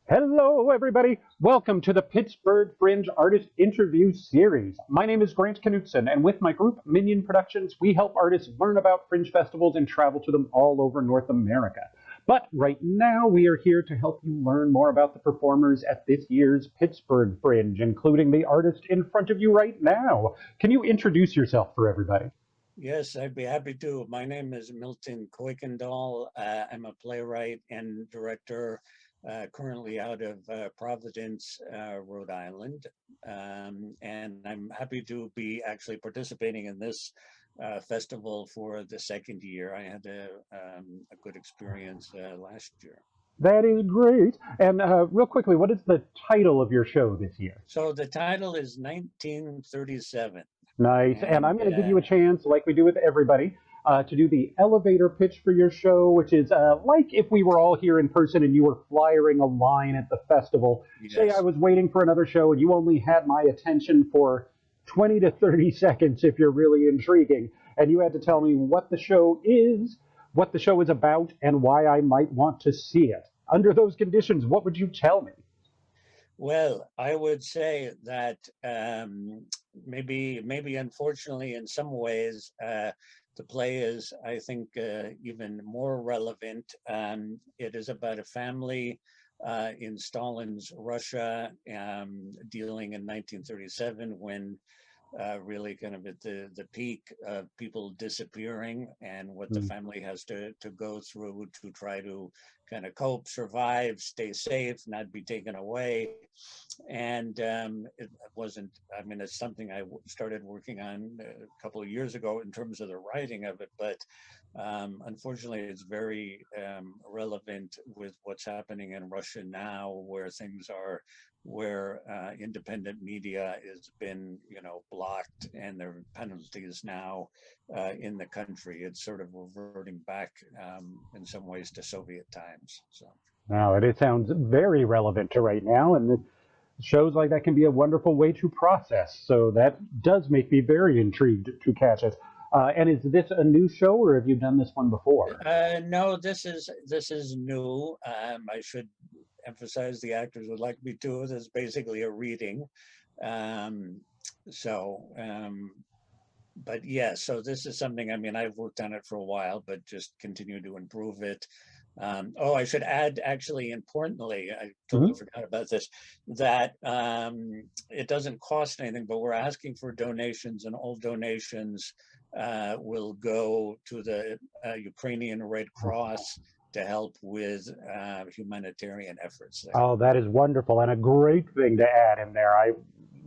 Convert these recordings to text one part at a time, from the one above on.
Hello, everybody. Welcome to the Pittsburgh Fringe Artist Interview Series. My name is Grant Knutson, and with my group, Minion Productions, we help artists learn about fringe festivals and travel to them all over North America. But right now, we are here to help you learn more about the performers at this year's Pittsburgh Fringe, including the artist in front of you right now. Can you introduce yourself for everybody? Yes, I'd be happy to. My name is Milton Kuykendall. I'm a playwright and director currently out of Providence, Rhode Island. And I'm happy to be actually participating in this festival for the second year. I had a good experience last year. That is great. And real quickly, what is the title of your show this year? So the title is 1937. Nice. And I'm And going to give you a chance, like we do with everybody, to do the elevator pitch for your show, which is like if we were all here in person and you were flyering a line at the festival. Say I yes. was waiting for another show and you only had my attention for 20 to 30 seconds if you're really intriguing. And you had to tell me what the show is, what the show is about, and why I might want to see it. Under those conditions, what would you tell me? Well, I would say that maybe unfortunately, in some ways, the play is, I think, even more relevant. It is about a family in Stalin's Russia, dealing in 1937 when really kind of at the peak of people disappearing and what the Hmm. family has to go through to try to kind of cope, survive, stay safe, not be taken away. And it wasn't, I mean, it's something I started working on a couple of years ago in terms of the writing of it, but unfortunately, it's very relevant with what's happening in Russia now, where things are, where independent media has been, blocked, and there are penalties now in the country. It's sort of reverting back in some ways to Soviet times. So. Now, it sounds very relevant to right now, and shows like that can be a wonderful way to process. So that does make me very intrigued to catch it. And is this a new show, or have you done this one before? No, this is new. I should emphasize the actors would like me to. This is basically a reading. Um, so, but yeah, so this is something. I mean, I've worked on it for a while, but just continue to improve it. Oh, I should add, actually, importantly, I totally Hmm. forgot about this, that it doesn't cost anything, but we're asking for donations, and all donations will go to the Ukrainian Red Cross to help with humanitarian efforts there. Oh, that is wonderful and a great thing to add in there. I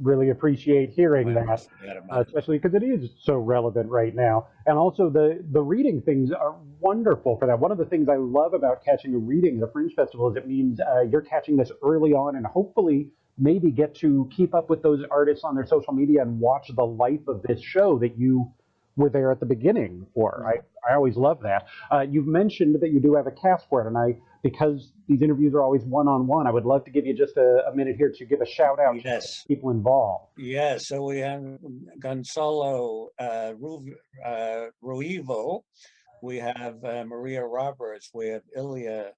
really appreciate I hearing that, almost forgot about it. especially because it is so relevant right now. And also, the reading things are wonderful for that. One of the things I love about catching a reading at a Fringe Festival is it means you're catching this early on and hopefully maybe get to keep up with those artists on their social media and watch the life of this show that you were there at the beginning for. I always love that. You've mentioned that you do have a cast for it, and because these interviews are always one on one, I would love to give you just a minute here to give a shout out to Yes. people involved. Yeah, so we have Gonzalo Ruivo, we have Maria Roberts, we have Ilya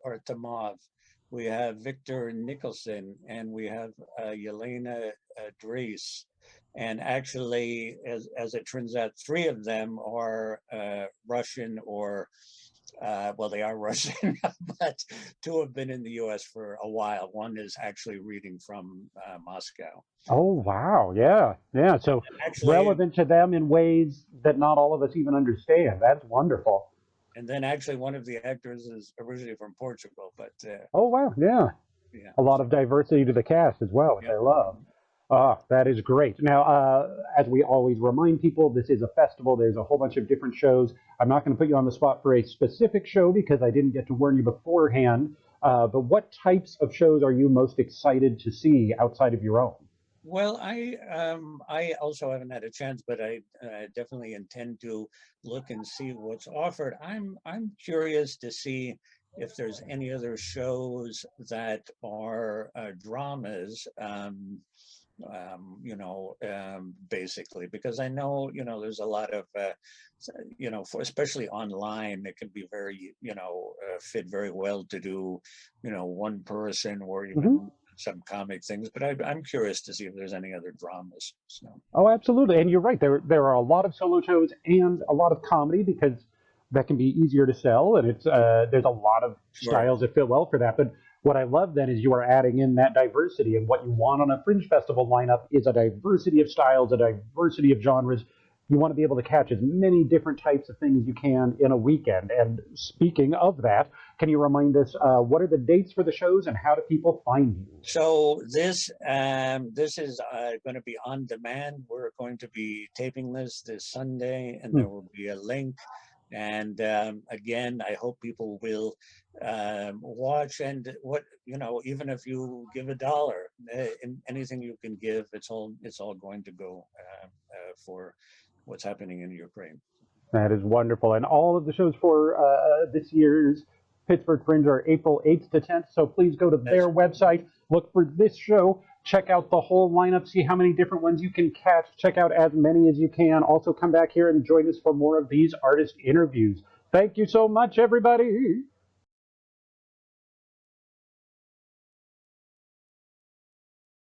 Artemov, we have Victor Nicholson, and we have Yelena Dries. And actually, as it turns out, three of them are Russian or well, they are Russian, but two have been in the US for a while. One is actually reading from Moscow. Oh wow, yeah, yeah. So Actually, relevant to them in ways that not all of us even understand. That's wonderful. and then actually one of the actors is originally from Portugal, but Oh wow, yeah. yeah, A lot so of diversity to the cast as well, which yeah. I love. Ah, that is great. Now, as we always remind people, this is a festival. There's a whole bunch of different shows. I'm not going to put you on the spot for a specific show because I didn't get to warn you beforehand. But what types of shows are you most excited to see outside of your own? Well, I also haven't had a chance, but I definitely intend to look and see what's offered. I'm curious to see if there's any other shows that are dramas. you know, basically, because I know, you know, there's a lot of, you know, especially online, it can be very, you know, fit very well to do, you know, one person or Mhm. even some comic things. But I'm curious to see if there's any other dramas. So, Oh, absolutely. And you're right. There are a lot of solo shows and a lot of comedy because that can be easier to sell, and it's there's a lot of sure. styles that fit well for that. But what I love then is you are adding in that diversity, and what you want on a fringe festival lineup is a diversity of styles, a diversity of genres. You want to be able to catch as many different types of things as you can in a weekend. And speaking of that, can you remind us what are the dates for the shows and how do people find you? So this is going to be on demand. We're going to be taping this Sunday, and Hmm. there will be a link. And again, I hope people will watch. And what, you know, even if you give $1, anything you can give, it's all going to go for what's happening in Ukraine. That is wonderful. And all of the shows for this year's Pittsburgh Fringe are April 8th to 10th. So please go to their That's website, look for this show, check out the whole lineup, see how many different ones you can catch, check out as many as you can. Also, come back here and join us for more of these artist interviews. Thank you so much, everybody.